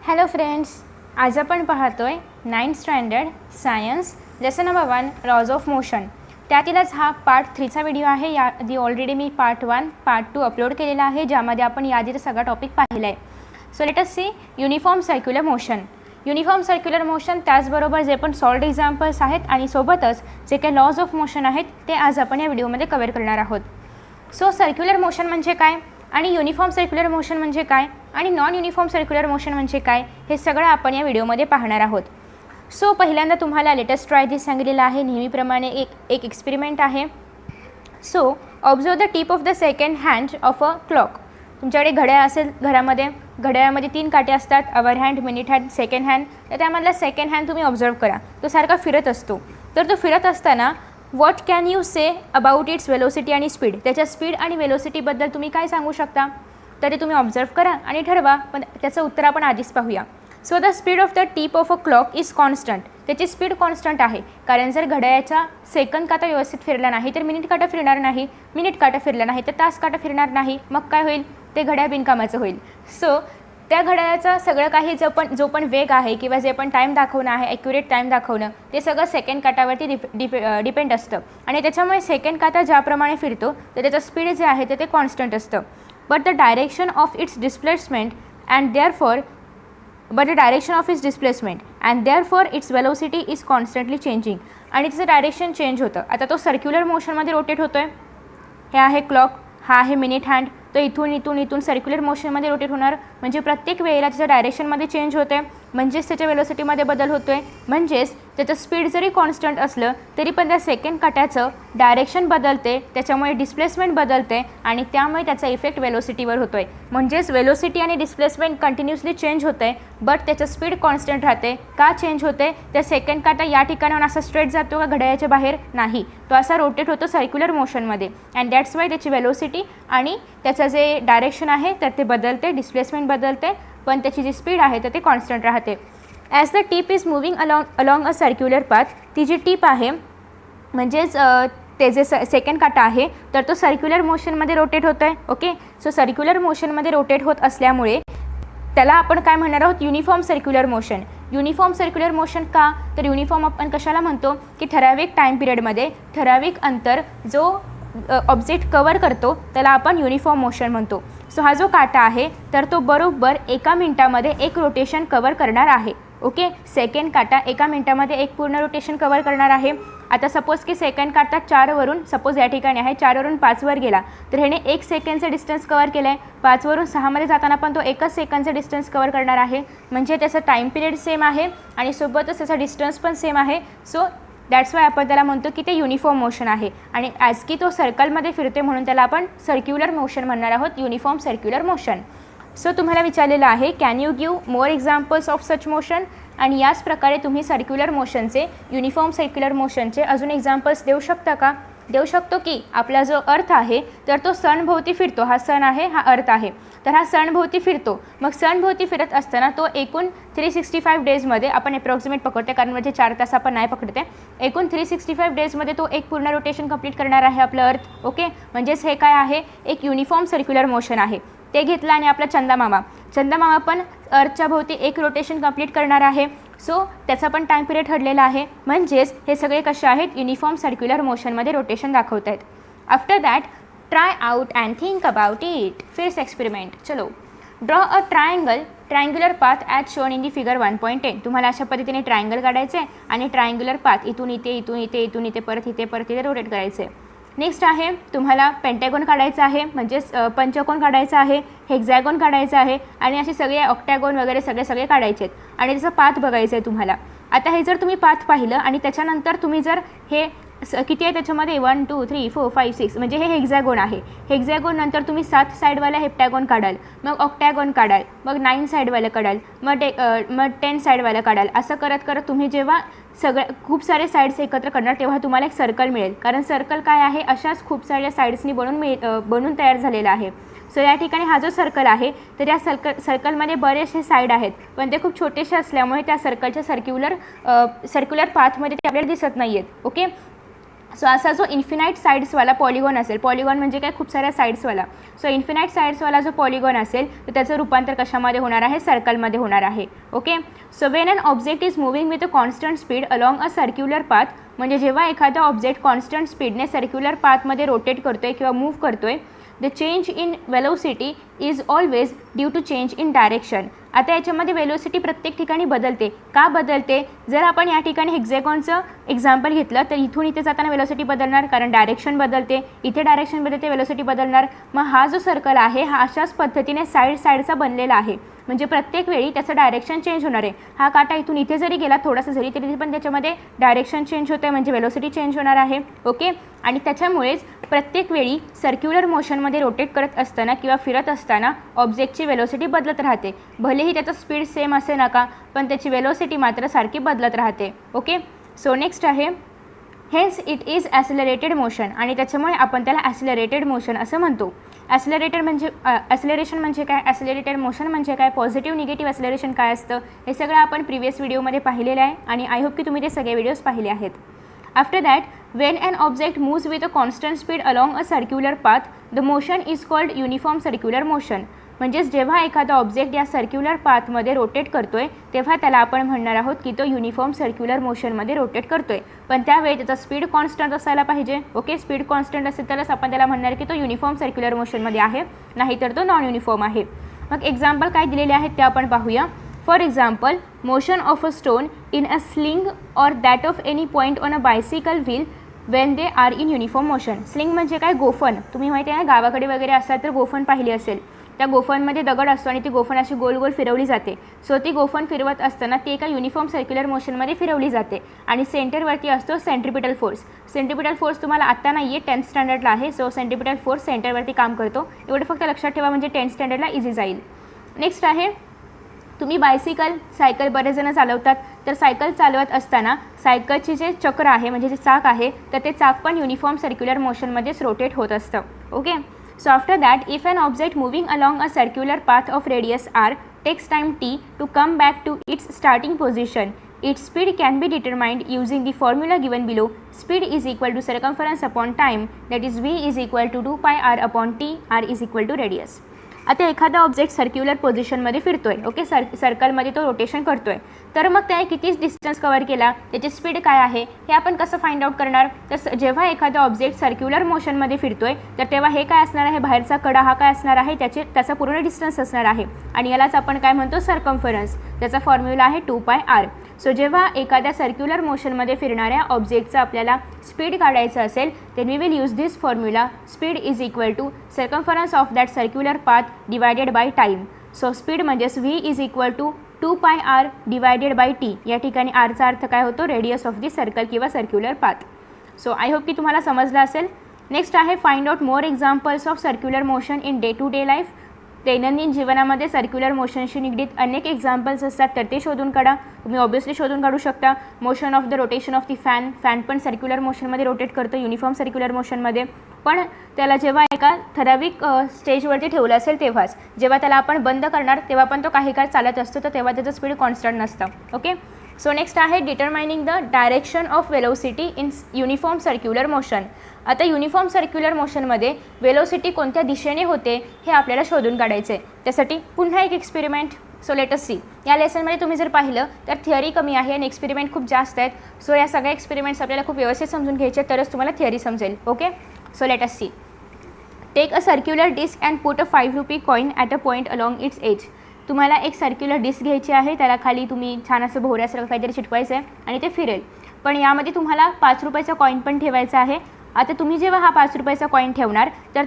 Hello friends, आज आपण पाहतोय 9th standard science lesson number 1 laws of motion. त्यातीलच हा पार्ट 3चा व्हिडिओ आहे. याआधी ऑलरेडी मी पार्ट 1 पार्ट 2 अपलोड केलेला आहे, ज्यामध्ये आपण याआधीचा सगळा टॉपिक पाहिला आहे. So let us see uniform circular motion. Uniform circular motion त्याचबरोबर जे पण सॉल्ड एक्झाम्पल्स आहेत आणि सोबतच जे काही लॉज ऑफ मोशन आहेत ते आज आपण या व्हिडिओमध्ये कव्हर करणार आहोत. सो सर्क्युलर मोशन म्हणजे काय आणि युनिफॉर्म सर्क्युलर मोशन म्हणजे काय आणि नॉन युनिफॉर्म सर्क्युलर मोशन म्हणजे काय हे सगळं आपण या व्हिडिओमध्ये पाहणार आहोत. सो पहिल्यांदा तुम्हाला लेटेस्ट ट्राय दिस सांगितलेलं आहे. नेहमीप्रमाणे एक एक्सपेरिमेंट आहे. So observe the tip of the second hand of a clock. तुमच्याकडे घड्याळ असेल घरामध्ये, घड्याळामध्ये 3 काटे असतात, our hand, minute hand, second hand. तर त्यामधला सेकंड हँड तुम्ही ऑब्झर्व करा, तो सारखा फिरत असतो. तर तो फिरत असताना what can you say about its velocity आणि स्पीड. त्याच्या स्पीड आणि वेलोसिटीबद्दल तुम्ही काय सांगू शकता, तर ते तुम्ही ऑब्झर्व करा आणि ठरवा. पण त्याचं उत्तर आपण आधीच पाहूया. So the speed of the tip of a clock is constant. त्याची स्पीड कॉन्स्टंट आहे, कारण जर घड्याळाचा सेकंद काटा व्यवस्थित फिरला नाही तर मिनिट काटा फिरणार नाही, मिनिट काटा फिरला नाही तर तास काटा फिरणार नाही. मग काय होईल, ते घड्याळ बिनकामाचं होईल. सो त्या घड्याळाचा सगळं काही जो पण वेग आहे किंवा जे पण टाईम दाखवणं आहे, ॲक्युरेट टाईम दाखवणं, ते सगळं सेकंड काटावरती डिपेंड असतं. आणि त्याच्यामुळे सेकंड काटा ज्याप्रमाणे फिरतो तर त्याचं स्पीड जे आहे ते कॉन्स्टंट असतं. But the direction of its displacement and therefore its velocity is constantly changing. आणि त्याचं डायरेक्शन चेंज होतं. आता तो सर्क्युलर मोशनमध्ये रोटेट होतो आहे. हे आहे क्लॉक, हा आहे मिनिट हँड. तो इथून सर्क्युलर मोशनमध्ये रोटेट होणार, म्हणजे प्रत्येक वेळेला त्याच्या डायरेक्शनमध्ये चेंज होते आहे, म्हणजेच त्याच्या वेलोसिटीमध्ये बदल होतो आहे. म्हणजेच त्याचं स्पीड जरी कॉन्स्टंट असलं तरी पण त्या सेकंड काट्याचं डायरेक्शन बदलते, त्याच्यामुळे डिस्प्लेसमेंट बदलते आणि त्यामुळे त्याचा इफेक्ट वेलोसिटीवर होतो आहे. म्हणजेच वेलोसिटी आणि डिस्प्लेसमेंट कंटिन्युअसली चेंज होतं आहे, बट त्याचं स्पीड कॉन्स्टंट राहते. का चेंज होते, त्या सेकंड काटा या ठिकाणाहून असा स्ट्रेट जातो का घड्याळाच्या बाहेर, नाही, तो असा रोटेट होतो सर्क्युलर मोशनमध्ये. अँड दॅट्स वाय त्याची वेलोसिटी आणि त्याचं जे डायरेक्शन आहे तर ते बदलते, डिस्प्लेसमेंट बदलते, पण त्याची जी स्पीड आहे तर ते कॉन्स्टंट राहते. As the tip is moving along a circular path. ती जी टीप आहे म्हणजेच ते जे सेकंड काटा आहे तर तो सर्क्युलर मोशनमध्ये रोटेट होतो आहे. ओके, सो सर्क्युलर मोशनमध्ये रोटेट होत असल्यामुळे त्याला आपण काय म्हणणार आहोत, uniform circular motion. Uniform circular motion का, तर युनिफॉर्म आपण कशाला म्हणतो की ठराविक टाईम पिरियडमध्ये ठराविक अंतर जो ऑब्जेक्ट कवर करतो त्याला आपण युनिफॉर्म मोशन म्हणतो. सो हा जो काटा आहे तर तो बरोबर 1 मिनिटामध्ये एक रोटेशन कवर करणार आहे. ओके, सेकंड काटा 1 मिनिटामध्ये एक पूर्ण रोटेशन कवर करणार आहे. आता सपोज की सेकंड काटा 4वरून, सपोज या ठिकाणी आहे 4वरून 5वर गेला तर ह्याने 1 सेकंडचं डिस्टन्स कवर केलं आहे. 5वरून 6मध्ये जाताना पण तो 1च सेकंडचं डिस्टन्स कवर करणार आहे. म्हणजे त्याचा टाईम पिरियड सेम आहे आणि सोबतच त्याचा डिस्टन्स पण सेम आहे. सो दॅट्स वाय आपण त्याला म्हणतो की ते युनिफॉर्म मोशन आहे. आणि ॲज की तो सर्कलमध्ये फिरते म्हणून त्याला आपण सर्क्युलर मोशन म्हणणार आहोत, युनिफॉर्म सर्क्युलर मोशन. सो तुम्हाला विचारलेलं आहे can you give more examples of such motion. आणि याच प्रकारे तुम्ही सर्क्युलर मोशनचे, युनिफॉर्म सर्क्युलर मोशनचे अजून एक्झाम्पल्स देऊ शकता का. देऊ शकतो की आपला जो अर्थ आहे तर तो सनभोवती फिरतो. हा सन आहे, हा अर्थ आहे, तर हा सनभोवती फिरतो. मग सनभोवती फिरत असताना तो एकूण 365 डेजमध्ये, आपण अप्रॉक्सिमेट पकडते कारण म्हणजे 4 तास आपण नाही पकडते, एकूण 365 डेजमध्ये तो एक पूर्ण रोटेशन कंप्लीट करणार आहे आपलं अर्थ. ओके, म्हणजेच हे काय आहे, एक युनिफॉर्म सर्क्युलर मोशन आहे. ते घेतलं आणि आपला चंदामामा पण अर्थच्या भोवती एक रोटेशन कंप्लीट करणार आहे. सो त्याचा पण टाईम पिरियड ठरलेला आहे. म्हणजेच हे सगळे कसे आहेत, युनिफॉर्म सर्क्युलर मोशनमध्ये रोटेशन दाखवत आहेत. After that try out and think about it. First experiment. चलो, draw a triangular path as shown in the figure 1.10. तुम्हाला अशा पद्धतीने ट्रायंगल काढायचे आणि ट्रायंग्युलर पाथ इथून इथे परत इथे रोटेट करायचे. नेक्स्ट आहे तुम्हाला पेंटॅगॉन काढायचं आहे, म्हणजेच पंचकोन काढायचा आहे, हेक्झॅगॉन काढायचं आहे आणि असे सगळे ऑक्टॅगॉन वगैरे सगळे काढायचे आहेत आणि त्याचं पाथ बघायचं आहे तुम्हाला. आता हे जर तुम्ही पाथ पाहिलं आणि त्याच्यानंतर तुम्ही जर हे किती आहे त्याच्यामध्ये 1 2 3 4 5 6 म्हणजे हे हेक्झॅगॉन आहे. हेक्झॅगॉन नंतर तुम्ही 7 साईडवाला हेप्टॅगॉन काढाल, मग ऑक्टॅगॉन काढाल, मग 9 साईडवाला काढाल, मग 10 साईडवाला काढाल. असं करत तुम्ही जेव्हा खूप सारे साईड्स एकत्र करणार तेव्हा तुम्हाला एक सर्कल मिळेल. कारण सर्कल काय आहे, अशाच खूप साऱ्या साईड्सनी बनून तयार झालेला आहे. सो या ठिकाणी हा जो सर्कल आहे तर या सर्कलमध्ये बरेचसे साईड आहेत, पण ते खूप छोटेसे असल्यामुळे त्या सर्कलच्या सर्क्युलर पाथमध्ये ते आपल्याला दिसत नाही आहेत. ओके, सो असा जो इन्फिनाईट साईड्सवाला पॉलिगॉन असेल, पॉलिगॉन म्हणजे काय, खूप साऱ्या साईड्सवाला, सो इन्फिनाईट साईड्सवाला जो पॉलिगॉन असेल तर त्याचं रूपांतर कशामध्ये होणार आहे, सर्कलमध्ये होणार आहे. Okay. So when an object is moving with a constant speed along a circular path, म्हणजे जेव्हा एखादा ऑब्जेक्ट कॉन्स्टंट स्पीडने सर्क्युलर पाथमध्ये रोटेट करतोय किंवा मूव्ह करतोय, the change in velocity is always due to change in direction. आता याच्यामध्ये वेलोसिटी प्रत्येक ठिकाणी बदलते. का बदलते? जर आपण या ठिकाणी हेक्झॅगॉनचं एक्झाम्पल घेतलं तर इथून इथे जाताना वेलोसिटी बदलणार, कारण डायरेक्शन बदलते, इथे डायरेक्शन बदलते, वेलोसिटी बदलणार. मग हा जो सर्कल आहे हा अशाच पद्धतीने साईडचा बनलेला आहे, म्हणजे प्रत्येक वेळी त्याचं डायरेक्शन चेंज होणार आहे. हा काटा इथून इथे जरी गेला थोडासा जरी तरी पण त्याच्यामध्ये डायरेक्शन चेंज होतं आहे, म्हणजे वेलोसिटी चेंज होणार आहे. ओके. आणि त्याच्यामुळेच प्रत्येक वेळी सर्क्युलर मोशनमध्ये रोटेट करत असताना किंवा फिरत असताना ऑब्जेक्टची वेलोसिटी बदलत राहते. भलेही त्याचं स्पीड सेम असे नका, पण त्याची वेलोसिटी मात्र सारखी बदलत राहते. ओके. सो नेक्स्ट आहे हेन्स इट इज ॲसिलरेटेड मोशन, आणि त्याच्यामुळे आपण त्याला ॲसिलरेटेड मोशन असं म्हणतो. ॲसिलरेशन म्हणजे काय, ॲसिलरेटेड मोशन म्हणजे काय, पॉझिटिव्ह निगेटिव्ह ॲसिलरेशन काय असतं, हे सगळं आपण प्रिव्हियस व्हिडिओमध्ये पाहिलेलं आहे आणि आय होप की तुम्ही ते सगळे व्हिडिओज पाहिले आहेत. After that when an object moves with a constant speed along a circular path, the motion is called uniform circular motion. म्हणजेच जेव्हा एखादा ऑब्जेक्ट या सर्क्युलर पाथमध्ये रोटेट करतोय तेव्हा त्याला आपण म्हणणार आहोत की तो युनिफॉर्म सर्क्युलर मोशनमध्ये रोटेट करतोय, पण त्यावेळी त्याचा स्पीड कॉन्स्टंट असायला पाहिजे. ओके. स्पीड कॉन्स्टंट असेल तरच आपण त्याला म्हणणार की तो युनिफॉर्म सर्क्युलर मोशनमध्ये आहे, नाहीतर तो नॉन युनिफॉर्म आहे. मग एक्झाम्पल काय दिलेले आहेत ते आपण पाहूया. For example, motion of a stone in a sling or that of any point on a bicycle wheel when they are in uniform motion. Sling म्हणजे काय, गोफन. तुम्ही माहिती आहे गावाकडे वगैरे असतात तर गोफन पाहिली असेल. त्या गोफनमध्ये दगड असतो आणि ती गोफन अशी गोल गोल फिरवली जाते. सो ती गोफन फिरवत असताना ती एका युनिफॉर्म सर्क्युलर मोशनमध्ये फिरवली जाते आणि सेंटरवरती असतो सेंट्रिपिटल फोर्स. सेंट्रिपिटल फोर्स तुम्हाला आत्ता नाही आहे, 10th स्टँडर्डला आहे. सो सेंट्रिपिटल फोर्स सेंटरवरती काम करतो, एवढं फक्त लक्षात ठेवा, म्हणजे 10th स्टँडर्डला इझी जाईल. नेक्स्ट आहे, तुम्ही सायकल बरेच जण चालवतात, तर सायकल चालवत असताना सायकलचे जे चक्र आहे म्हणजे जे चाक आहे तर ते चाक पण युनिफॉर्म सर्क्युलर मोशनमध्येच रोटेट होत असतं. Okay. So after that if an object moving along a circular path of radius r takes time t to come back to its starting position, its speed can be determined using the formula given below. Speed is equal to circumference upon time, that is v is equal to 2πr upon t, r is equal to radius. आता एखादा object circular पोझिशनमध्ये फिरतोय. Okay. सर्कलमध्ये तो rotation करतोय, तर मग त्याने किती डिस्टन्स कव्हर केला, त्याची स्पीड काय आहे हे आपण कसं फाइंड आउट करणार. तर जेव्हा एखादा ऑब्जेक्ट सर्क्युलर मोशनमध्ये फिरतोय तर तेव्हा हे काय असणार आहे, बाहेरचा कडा हा काय असणार आहे, त्याचा पूर्ण डिस्टन्स असणार आहे आणि यालाच आपण काय म्हणतो, सर्कम्फरन्स. त्याचा फॉर्म्युला आहे 2πr. सो जेव्हा एखाद्या सर्क्युलर मोशनमध्ये फिरणाऱ्या ऑब्जेक्टचा आपल्याला स्पीड काढायचं असेल then we will use this formula. Speed is equal to circumference of that circular path divided by time. So speed म्हणजेच v is equal to 2πr divided by t. या ठिकाणी rचा अर्थ काय होतो, रेडियस ऑफ दी सर्कल किंवा circular path. So I hope की तुम्हाला समजलं असेल. नेक्स्ट आहे find out more examples of circular motion in day to day life. दैनंदिन जीवनामध्ये सर्क्युलर मोशनशी निगडीत अनेक एक्झाम्पल्स असतात, तर ते शोधून काढा. तुम्ही ऑब्व्हियसली शोधून काढू शकता. Motion of the rotation of the fan पण सर्क्युलर मोशनमध्ये रोटेट करतो, युनिफॉर्म सर्क्युलर मोशनमध्ये, पण त्याला जेव्हा एका ठराविक स्टेजवरती ठेवलं असेल तेव्हाच. जेव्हा त्याला आपण बंद करणार तेव्हा पण तो काही काळ चालत असतो, तर तेव्हा त्याचं स्पीड कॉन्स्टंट नसतं. ओके. सो नेक्स्ट आहे determining the direction of velocity in uniform circular motion. आता युनिफॉर्म सर्क्युलर मोशनमध्ये वेलोसिटी कोणत्या दिशेने होते हे आपल्याला शोधून काढायचं आहे. त्यासाठी पुन्हा एक experiment. So let us see. या लेसनमध्ये तुम्ही जर पाहिलं तर थिअरी कमी आहे आणि एक्सपेरिमेंट खूप जास्त आहेत. सो या सगळ्या एक्सपेरिमेंट्स आपल्याला खूप व्यवस्थित समजून घ्यायचे तरच तुम्हाला थिअरी समजेल. Okay. So let us see. Take a circular disc and put a 5 rupee coin at a point along its edge. तुम्हाला एक सर्क्युलर डिस्क घ्यायची आहे, त्याला खाली तुम्ही छान असं भोवऱ्यासारखं काहीतरी चिटकवायचं आहे आणि ते फिरेल, पण यामध्ये तुम्हाला 5 रुपयाचा कॉईन पण ठेवायचा आहे. आता तुम्ही जेव्हा हा 5 रुपयाचा कॉईन ठेवणार तर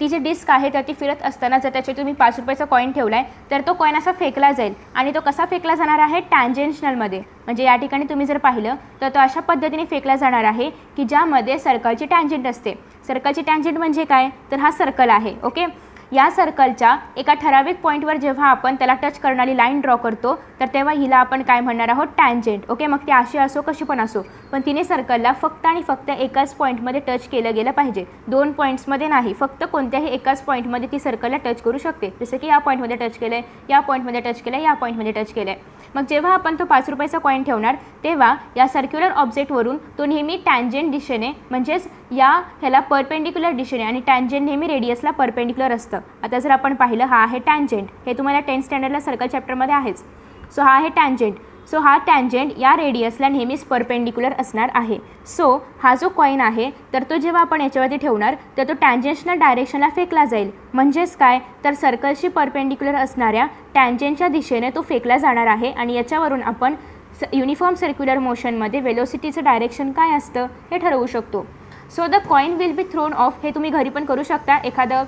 ती जी डिस्क आहे तर ती फिरत असताना जर त्याच्यात तुम्ही 5 रुपयाचा कॉईन ठेवला आहे तर तो कॉईन असा फेकला जाईल आणि तो कसा फेकला जाणार आहे, टँजेन्शनलमध्ये. म्हणजे या ठिकाणी तुम्ही जर पाहिलं तर तो अशा पद्धतीने फेकला जाणार आहे की ज्यामध्ये सर्कलची टँजेंट असते. सर्कलची टँजेंट म्हणजे काय, तर हा सर्कल आहे. ओके. या सर्कलच्या एका ठराविक पॉईंटवर जेव्हा आपण त्याला टच करणारी लाईन ड्रॉ करतो तर तेव्हा हिला आपण काय म्हणणार आहोत, टँजेंट. ओके, मग ती अशी असो कशी पण असो, पण तिने सर्कलला फक्त आणि फक्त एकाच पॉईंटमध्ये टच केलं गेलं पाहिजे, 2 पॉईंट्समध्ये नाही. फक्त कोणत्याही एकाच पॉईंटमध्ये ती सर्कलला टच करू शकते. जसं की या पॉईंटमध्ये टच केलं आहे, या पॉईंटमध्ये टच केलं आहे, या पॉईंटमध्ये टच केलं आहे. मग जेव्हा आपण तो 5 रुपयाचा कॉईन ठेवणार तेव्हा या सर्क्युलर ऑब्जेक्टवरून तो नेहमी टँजेंट दिशेने म्हणजेच ह्याला परपेंडिक्युलर दिशेने, आणि टँजेंट नेहमी रेडियसला परपेंडिक्युलर असतं. आता जर आपण पाहिलं, हा आहे टँजेंट, हे तुम्हाला 10th स्टँडर्डला सर्कल चॅप्टरमध्ये आहेच. सो हा आहे टँजेंट. सो हा टँजेंट या रेडियसला नेहमीच परपेंडिक्युलर असणार आहे. सो हा जो कॉईन आहे तर तो जेव्हा आपण याच्यावरती ठेवणार तर तो टँजेंशनल डायरेक्शनला फेकला जाईल. म्हणजेच काय, तर सर्कलशी परपेंडिक्युलर असणाऱ्या टँजेंटच्या दिशेने तो फेकला जाणार आहे. आणि याच्यावरून आपण युनिफॉर्म सर्क्युलर मोशनमध्ये वेलोसिटीचं डायरेक्शन काय असतं हे ठरवू शकतो. So the coin will be thrown of. हे तुम्ही घरी पण करू शकता. एखादं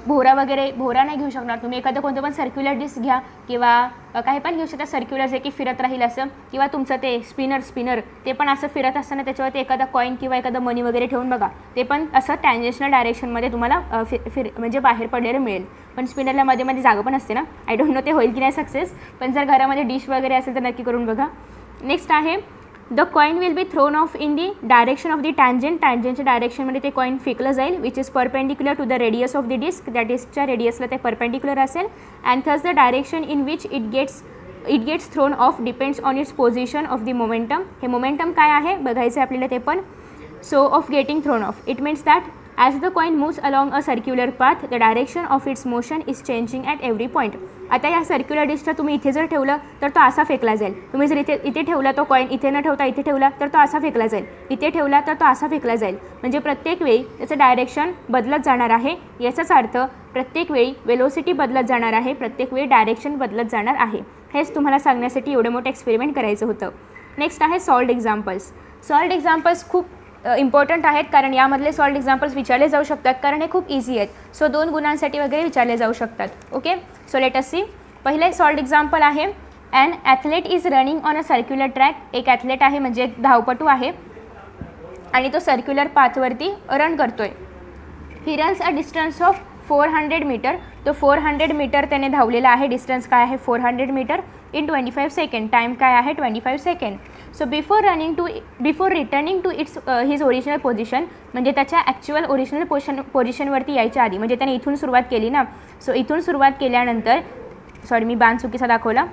भोरा वगैरे, भोरा नाही घेऊ शकणार तुम्ही, एखादं कोणतं पण सर्क्युलर डिस्क घ्या किंवा काही पण घेऊ शकता सर्क्युलर, जे की फिरत राहील असं, किंवा तुमचं ते स्पिनर ते पण असं फिरत असताना त्याच्यावरती एखादा कॉईन किंवा एखादं मनी वगैरे ठेवून बघा, ते पण असं टँजेन्शनल डायरेक्शनमध्ये तुम्हाला म्हणजे बाहेर पडलेलं मिळेल. पण स्पिनरला मध्ये मध्ये जागा पण असते ना, आय डोंट नो ते होईल की नाही सक्सेस, पण जर घरामध्ये डिश वगैरे असेल तर नक्की करून बघा. नेक्स्ट आहे, the coin will be thrown off in the direction of the tangent. टँजेंटच्या डायरेक्शनमध्ये ते कॉईन फेकलं जाईल, which is perpendicular to the radius of the disc. त्या डिस्कच्या रेडियसला ते परपेंडिक्युलर असेल. And thus the direction in which it gets thrown off depends on its position of the momentum. हे मोमेंटम काय आहे बघायचं आहे आपल्याला ते पण. So of getting thrown off, it means that as the coin moves along a circular path the direction of its motion is changing at every point. आता या सर्क्युलर डिस्कला तुम्ही इथे जर ठेवलं तर तो असा फेकला जाईल. तुम्ही जर इथे ठेवला तो कॉईन, इथे न ठेवता इथे ठेवला तर तो असा फेकला जाईल, इथे ठेवला तर तो असा फेकला जाईल. म्हणजे प्रत्येक वेळी त्याचं डायरेक्शन बदलत जाणार आहे. याचाच अर्थ प्रत्येक वेळी वेलोसिटी बदलत जाणार आहे, प्रत्येक वेळी डायरेक्शन बदलत जाणार आहे. हेच तुम्हाला सांगण्यासाठी एवढं मोठं एक्सपेरिमेंट करायचं होतं. नेक्स्ट आहे सॉल्व्ड एक्झाम्पल्स. सॉल्व्ड एक्झाम्पल्स खूप इम्पॉर्टंट आहेत, कारण यामधले सॉल्व्ड एक्झाम्पल्स विचारले जाऊ शकतात, कारण हे खूप इझी आहेत. सो 2 गुणांसाठी वगैरे विचारले जाऊ शकतात. Okay, so let us see. पहिले सॉल्व्ड एक्झाम्पल आहे, an athlete is running on a circular track. एक ॲथलेट आहे म्हणजे एक धावपटू आहे आणि तो सर्क्युलर पाथवरती रन करतोय. He runs a distance of 400 metre. तो 400 मीटर त्याने धावलेला आहे. डिस्टन्स काय आहे 400 मीटर इन 25 सेकंड. टाईम काय आहे 25 second. So before returning to his original position, म्हणजे त्याच्या ॲक्च्युअल ओरिजिनल पोझिशनवरती यायच्या आधी, म्हणजे त्याने इथून सुरुवात केली ना. सो इथून सुरुवात केल्यानंतर, सॉरी मी बाण चुकीचा दाखवला.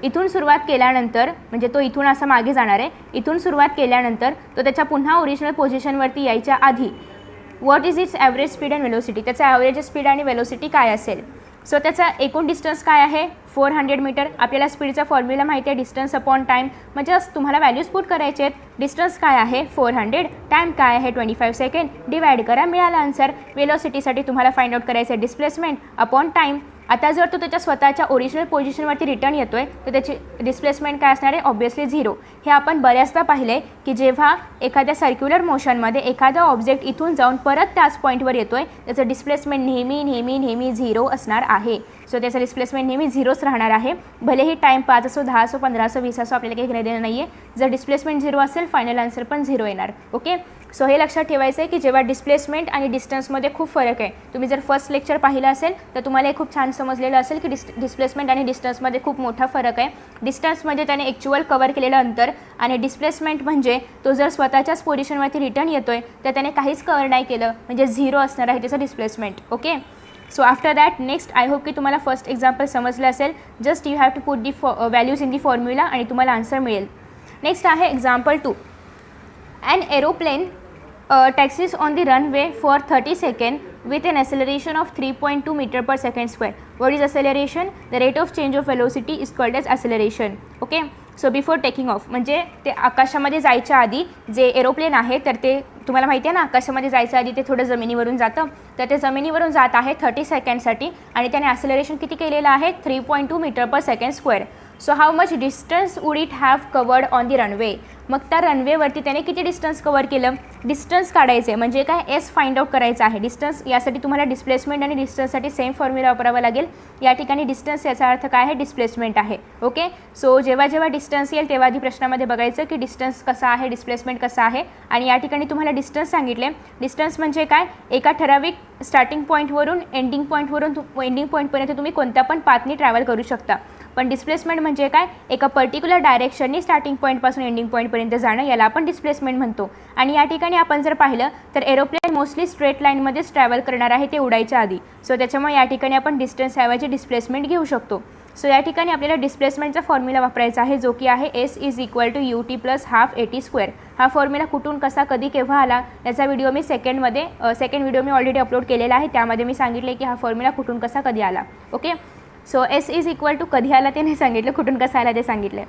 इथून सुरुवात केल्यानंतर म्हणजे तो इथून असा मागे जाणार आहे. इथून सुरुवात केल्यानंतर तो त्याच्या पुन्हा ओरिजिनल पोझिशनवरती यायच्या आधी what is it's average speed and velocity, त्याचा ॲव्हरेज स्पीड आणि वेलोसिटी काय असेल. सो त्याचा एकूण डिस्टन्स काय आहे 400 मीटर. आपल्याला स्पीडचा फॉर्म्युला माहिती आहे, डिस्टन्स अपॉन टाईम. म्हणजे तुम्हाला व्हॅल्यूज पुट करायचे आहेत. डिस्टन्स काय आहे 400, टाईम काय आहे 25 सेकंड, डिवाइड करा, मिळाला आन्सर. वेलोसिटीसाठी तुम्हाला फाइंड आउट करायचं आहे डिस्प्लेसमेंट अपॉन टाईम. आता जर तो त्याच्या स्वतःच्या ओरिजिनल पोझिशनवरती रिटर्न येतोय तर त्याची डिस्प्लेसमेंट काय असणार आहे, ऑब्व्हियसली 0. हे आपण बऱ्याचदा पाहिले की जेव्हा एखाद्या सर्क्युलर मोशनमध्ये एखादा ऑब्जेक्ट इथून जाऊन परत त्याच पॉईंटवर येतोय त्याचं डिस्प्लेसमेंट नेहमी 0 असणार आहे. सो त्याचं डिस्प्लेसमेंट नेहमी 0च राहणार आहे. भलेही टाईम 5 असो, 10 असो, 15 असो, 20 असो, आपल्याला काही घेणं देणं नाही आहे. जर डिस्प्लेसमेंट 0 असेल फायनल आन्सर पण 0 येणार. ओके, सो हे लक्षात ठेवायचं आहे की जेव्हा डिस्प्लेसमेंट आणि डिस्टन्समध्ये खूप फरक आहे. तुम्ही जर फर्स्ट लेक्चर पाहिलं असेल तर तुम्हाला हे खूप छान समजलेलं असेल की डिस्प्लेसमेंट आणि डिस्टन्समध्ये खूप मोठा फरक आहे. डिस्टन्स म्हणजे त्याने ॲक्च्युअल कवर केलेलं अंतर, आणि डिस्प्लेसमेंट म्हणजे तो जर स्वतःच्याच पोझिशनवरती रिटर्न येतोय तर त्याने काहीच कवर नाही केलं, म्हणजे 0 असणार आहे त्याचं displacement. Okay, so after that next I hope की तुम्हाला फर्स्ट एक्झाम्पल समजलं असेल. Just you have to put the values in the formula आणि तुम्हाला आन्सर मिळेल. नेक्स्ट आहे example 2. An aeroplane taxis on the runway for 30 seconds with an acceleration of 3.2 meter per second square. What is acceleration? The rate of change of velocity is called as acceleration. Okay, so before taking off, म्हणजे ते आकाशामध्ये जायच्या आधी जे aeroplane आहे तर ते तुम्हाला माहिती आहे ना, आकाशामध्ये जायच्या आधी ते थोडं जमिनीवरून जातं. तर ते जमिनीवरून जात आहे 30 सेकंडसाठी आणि त्याने ॲक्सेलरेशन किती केलेलं आहे 3.2 metre per second square. So how much distance would it have covered on the runway. मग त्या रनवेवरती त्याने किती डिस्टन्स कवर केलं, डिस्टन्स काढायचे म्हणजे काय, एस फाइंड आउट करायचं आहे. डिस्टन्स यासाठी तुम्हाला डिस्प्लेसमेंट आणि डिस्टन्ससाठी सेम फॉर्म्युला वापरावा लागेल. या ठिकाणी डिस्टन्स याचा अर्थ काय आहे, डिस्प्लेसमेंट आहे. ओके, सो जेव्हा जेव्हा डिस्टन्स येईल तेव्हा आधी प्रश्नामध्ये बघायचं की डिस्टन्स कसा आहे, डिस्प्लेसमेंट कसा आहे. आणि या ठिकाणी तुम्हाला डिस्टन्स सांगितले. डिस्टन्स म्हणजे काय, एका ठराविक स्टार्टिंग पॉईंटवरून एंडिंग पॉईंटपर्यंत तुम्ही कोणत्या पण पाथनी ट्रॅव्हल करू शकता. पण डिस्प्लेसमेंट म्हणजे काय, एका पर्टिक्युलर डायरेक्शननी स्टार्टिंग पॉईंटपासून एंडिंग पॉईंटपर्यंत जाणं, याला आपण डिस्प्लेसमेंट म्हणतो. आणि या ठिकाणी आपण जर पाहिलं तर एरोप्लेन मोस्टली स्ट्रेट लाईनमध्येच ट्रॅव्हल करणार आहे ते उडायच्या आधी. सो त्याच्यामुळे या ठिकाणी आपण डिस्टन्स ऐवजी डिस्प्लेसमेंट घेऊ शकतो. सो या ठिकाणी आपल्याला डिस्प्लेसमेंटचा फॉर्म्युला वापरायचा आहे जो की आहे S is equal to U T plus half AT square. हा फॉर्म्युला कुठून कसा कधी केव्हा आला याचा व्हिडिओ मी सेकंड व्हिडिओ मी ऑलरेडी अपलोड केलेला आहे. त्यामध्ये मी सांगितले की हा फॉर्म्युला कुठून कसा कधी आला. Okay, so S is equal to कधी आला ते नाही सांगितलं, कुठून कसा आला ते सांगितलं.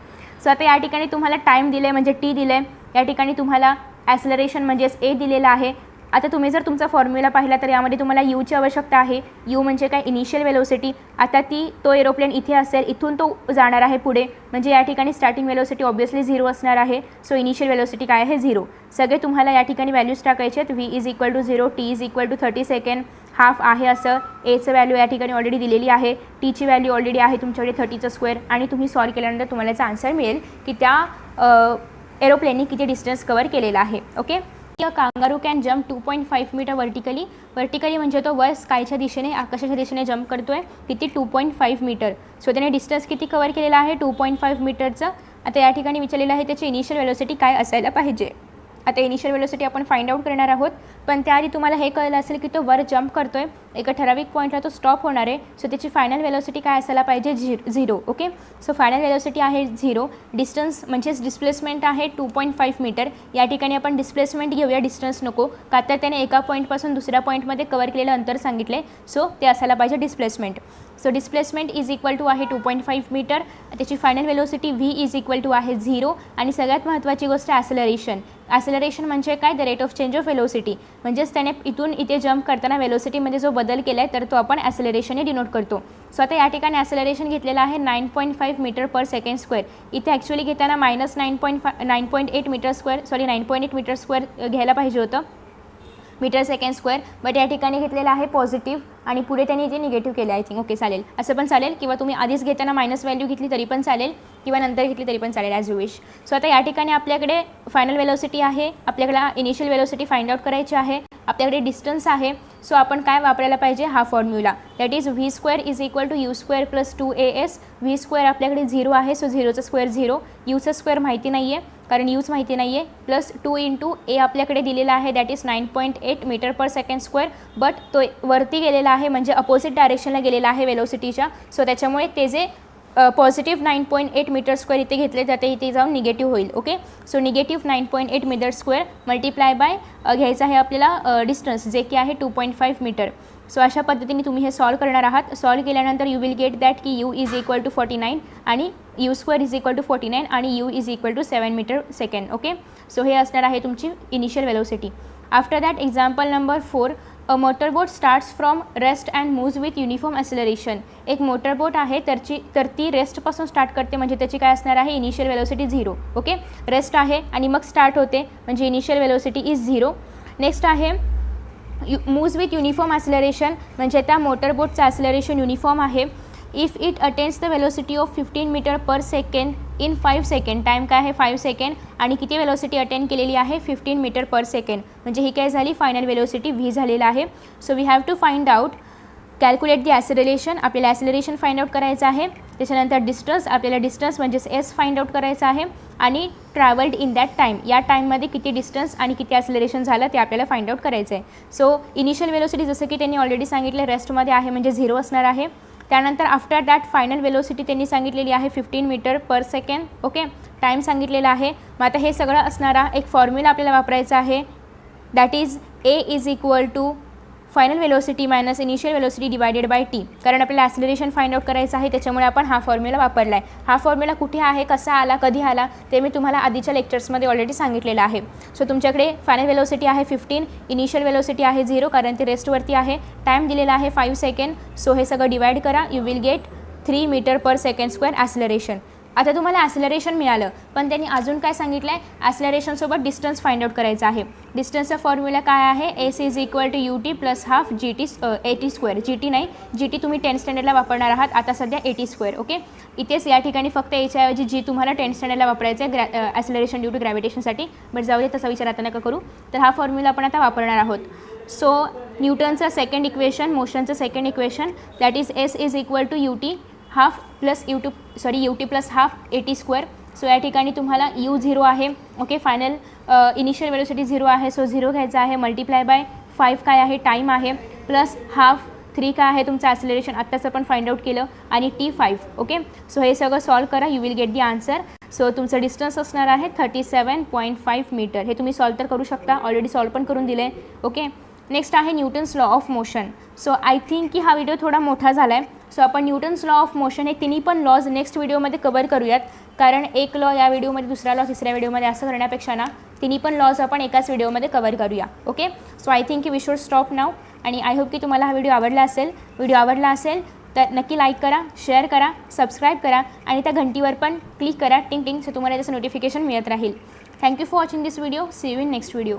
सो आता या ठिकाणी तुम्हाला टाईम दिले म्हणजे टी दिले. या ठिकाणी तुम्हाला ॲक्सलरेशन म्हणजेच ए दिलेला आहे. आता तुम्ही जर तुमचा फॉर्म्युला पाहिला तर यामध्ये तुम्हाला यूची आवश्यकता आहे. यू म्हणजे काय, इनिशियल वेलोसिटी. आता तो एरोप्लेन इथे असेल, इथून तो जाणार आहे पुढे, म्हणजे या ठिकाणी स्टार्टिंग वेलोसिटी ऑब्वियसली 0 असणार आहे. सो इनिशियल वेलोसिटी काय आहे, 0. सगळे तुम्हाला या ठिकाणी व्हॅल्यूज टाकायचे आहेत. V is equal to 0, T is equal to 30 second, half आहे असं. एचं व्हॅल्यू या ठिकाणी ऑलरेडी दिलेली आहे. टीची व्हॅल्यू ऑलरेडी आहे तुमच्याकडे 30चा स्क्वेअर. आणि तुम्ही सॉल्व केल्यानंतर तुम्हाला याचा आन्सर मिळेल की त्या एरोप्लेननी किती डिस्टन्स कवर केलेला आहे. Okay, kangaroo can jump 2.5 metre vertically म्हणजे तो वर स्कायच्या दिशेने, आकाशाच्या दिशेने जम्प करतो आहे. किती, 2.5 मीटर. सो त्याने डिस्टन्स किती कवर केलेला आहे, 2.5 मीटरचं. आता या ठिकाणी विचारलेलं आहे त्याची इनिशियल वेलोसिटी काय असायला पाहिजे. आता इनिशियल वेलोसिटी आपण फाइंड आउट करणार आहोत. पण त्याआधी तुम्हाला हे कळलं असेल की तो वर जम्प करतो आहे, एका ठराविक पॉईंटला तो स्टॉप होणार आहे. सो त्याची फायनल वेलोसिटी काय असायला पाहिजे, 0. ओके, सो फायनल वेलोसिटी आहे 0. डिस्टन्स म्हणजेच डिस्प्लेसमेंट आहे 2.5 मीटर. या ठिकाणी आपण डिस्प्लेसमेंट घेऊया, डिस्टन्स नको, का तर त्याने एका पॉईंटपासून दुसऱ्या पॉईंटमध्ये कवर केलेलं अंतर सांगितले. सो ते असायला पाहिजे displacement. So displacement is equal to आहे 2.5 मीटर. त्याची final velocity V is equal to आहे 0. आणि सगळ्यात महत्त्वाची गोष्ट ॲक्सलरेशन म्हणजे काय, the rate of change of velocity. म्हणजेच त्याने इथून इथे जम्प करताना वेलोसिटीमध्ये जो बदल केला आहे तर तो आपण ॲक्सलरेशनने डिनोट करतो. सो आता या ठिकाणी ॲक्सलरेशन घेतलेलं आहे 9.5 मीटर पर सेकंड स्क्वेअर. इथे ॲक्च्युअली घेताना -9.8 मीटर स्क्वेअर घ्यायला पाहिजे होतं, मीटर सेकंड स्क्वेअर. बट या ठिकाणी घेतलेलं आहे पॉझिटिव्ह आणि पुढे त्यांनी जे निगेटिव्ह केले. आय थिंक ओके, चालेल, असं पण चालेल. किंवा तुम्ही आधीच घेताना मायनस व्हॅल्यू घेतली तरी पण चालेल, किंवा नंतर घेतली तरी पण चालेल, ॲज यू विश. सो आता या ठिकाणी आपल्याकडे फायनल वेलोसिटी आहे, आपल्याकडे इनिशियल वेलोसिटी फाइंड आउट करायची आहे, आपल्याकडे डिस्टन्स आहे. सो आपण काय वापरायला पाहिजे, हा formula, that is V square is equal to u square plus 2as. V square आपल्याकडे 0 आहे, सो 0चा स्क्वेअर 0, यूचा स्क्वेअर माहिती नाही आहे कारण यूज माहिती नाही आहे, प्लस 2 इंटू ए आपल्याकडे दिलेला आहे, that is 9.8 metre per second square. But तो वरती गेलेला आहे म्हणजे अपोजिट डायरेक्शनला गेलेला आहे वेलोसिटीच्या. सो त्याच्यामुळे ते जे पॉझिटिव्ह 9.8 मीटर स्क्वेअर इथे घेतले जाते, इथे जाऊन निगेटिव्ह होईल. Okay, so negative 9.8 metre square multiply by घ्यायचं आहे आपल्याला डिस्टन्स जे की आहे 2.5 मीटर. सो अशा पद्धतीने तुम्ही हे सॉल्व करणार आहात. सॉल्व केल्यानंतर यू विल गेट दॅट की यू इज इक्वल टू 49 आणि u square is equal to 49 आणि u is equal to 7 metre second. Okay, so हे असणार आहे तुमची initial velocity. After that example number 4, a motorboat starts from rest and moves with uniform acceleration. एक motorboat आहे तर ती रेस्टपासून स्टार्ट करते म्हणजे त्याची काय असणार आहे, इनिशियल वेलोसिटी 0. ओके, रेस्ट आहे आणि मग स्टार्ट होते म्हणजे इनिशियल वेलोसिटी इज 0. नेक्स्ट आहे मूव्ज विथ युनिफॉर्म ॲक्सलरेशन म्हणजे त्या मोटरबोटचं ॲक्सलरेशन युनिफॉर्म आहे. If it attains the velocity of 15 metre per second in 5 second. Time काय आहे 5 सेकंड आणि किती वेलोसिटी अटेंड केलेली आहे 15 मीटर पर सेकंड. म्हणजे ही काय झाली फायनल वेलोसिटी व्ही झालेला आहे. So we have to find out, calculate the acceleration. आपल्याला ॲक्सलरेशन फाइंड आउट करायचं आहे. त्याच्यानंतर डिस्टन्स, आपल्याला डिस्टन्स म्हणजेच एस फाइंड आउट करायचं आहे. आणि ट्रॅव्हल्ड इन दॅट टाईम, या टाईममध्ये किती डिस्टन्स आणि किती ॲक्सलरेशन झालं ते आपल्याला फाइंड आउट करायचं आहे. सो इनिशियल वेलोसिटी जसं की त्यांनी ऑलरेडी सांगितलं रेस्टमध्ये आहे म्हणजे 0 असणार आहे. त्यानंतर आफ्टर दॅट फायनल वेलोसिटी त्यांनी सांगितलेली आहे 15 metre per second. Okay, time सांगितलेला आहे. मग आता हे सगळं असणारा एक फॉर्म्युला आपल्याला वापरायचा आहे, that is A is equal to final velocity minus initial velocity divided by T. कारण आपल्याला ॲक्सलरेशन फाइंड आउट करायचं आहे त्याच्यामुळे आपण हा फॉर्म्युला वापरला आहे. हा फॉर्म्युला कुठे आहे, कसा आला, कधी आला ते मी तुम्हाला आधीच्या लेक्चर्समध्ये ऑलरेडी सांगितलेलं आहे. सो तुमच्याकडे फायनल वेलोसिटी आहे 15, इनिशियल वेलोसिटी आहे 0 कारण ती रेस्टवरती आहे. टाईम दिलेला आहे 5 सेकंड. सो हे सगळं डिवाइड करा, you will get 3 metre per second square acceleration. आता तुम्हाला ॲक्सेलरेशन मिळालं, पण त्यांनी अजून काय सांगितलं आहे, ॲक्सेलरेशनसोबत डिस्टन्स फाइंड आउट करायचा आहे. डिस्टन्सचा फॉर्म्युला काय आहे, S is equal to U T plus half G T A square. G T नाही, जी टी तुम्ही 10th स्टँडर्डला वापरणार आहात, आता सध्या ए स्क्वेअर. ओके, इथेच या ठिकाणी फक्त एच्याऐवजी जी तुम्हाला 10th स्टँडर्डला वापरायचं आहे ॲक्सेलरेशन ड्यू टू ग्रॅव्हिटेशनसाठी. बट जाऊ दे, तसा विचार आता नका करू. तर हा फॉर्म्युला आपण आता वापरणार आहोत. सो न्यूटनचं सेकंड इक्वेशन, मोशनचं second equation, that is S is equal to you T half plus U T plus half A T square. So या ठिकाणी तुम्हाला यू 0 आहे. ओके, फायनल इनिशियल वेलोसिटी 0 आहे, सो 0 घ्यायचा आहे. मल्टिप्लाय बाय 5 काय आहे, टाईम आहे, प्लस हाफ 3 काय आहे तुमचं ॲक्सेलरेशन, आत्ताच आपण फाइंड आउट केलं, आणि टी 5. ओके, सो हे सगळं सॉल्व करा, you will get the answer. So तुमचं डिस्टन्स असणार आहे 37.5 मीटर. हे तुम्ही सॉल्व तर करू शकता, ऑलरेडी सॉल्व पण करून दिले. ओके, नेक्स्ट आहे Newton's law of motion. So I think की हा व्हिडिओ थोडा मोठा झाला आहे. सो आपण न्यूटन्स लॉ ऑफ मोशन हे तिन्ही पण लॉज नेक्स्ट व्हिडिओमध्ये कवर करूयात, कारण एक लॉ या व्हिडिओमध्ये, दुसरा लॉ तिसऱ्या व्हिडिओमध्ये, असं करण्यापेक्षा ना तिन्ही पण लॉज आपण एकाच व्हिडिओमध्ये कवर करूया. ओके, सो आय थिंक की वी शुड स्टॉप नाव. आणि आय होप की तुम्हाला हा व्हिडिओ आवडला असेल. व्हिडिओ आवडला असेल तर नक्की लाईक करा, शेअर करा, सबस्क्राईब करा, आणि त्या घंटीवर पण क्लिक करा, टिंग टिंग, सो तुम्हाला त्याचं नोटिफिकेशन मिळत राहील. Thank you for watching this video. See you in next video.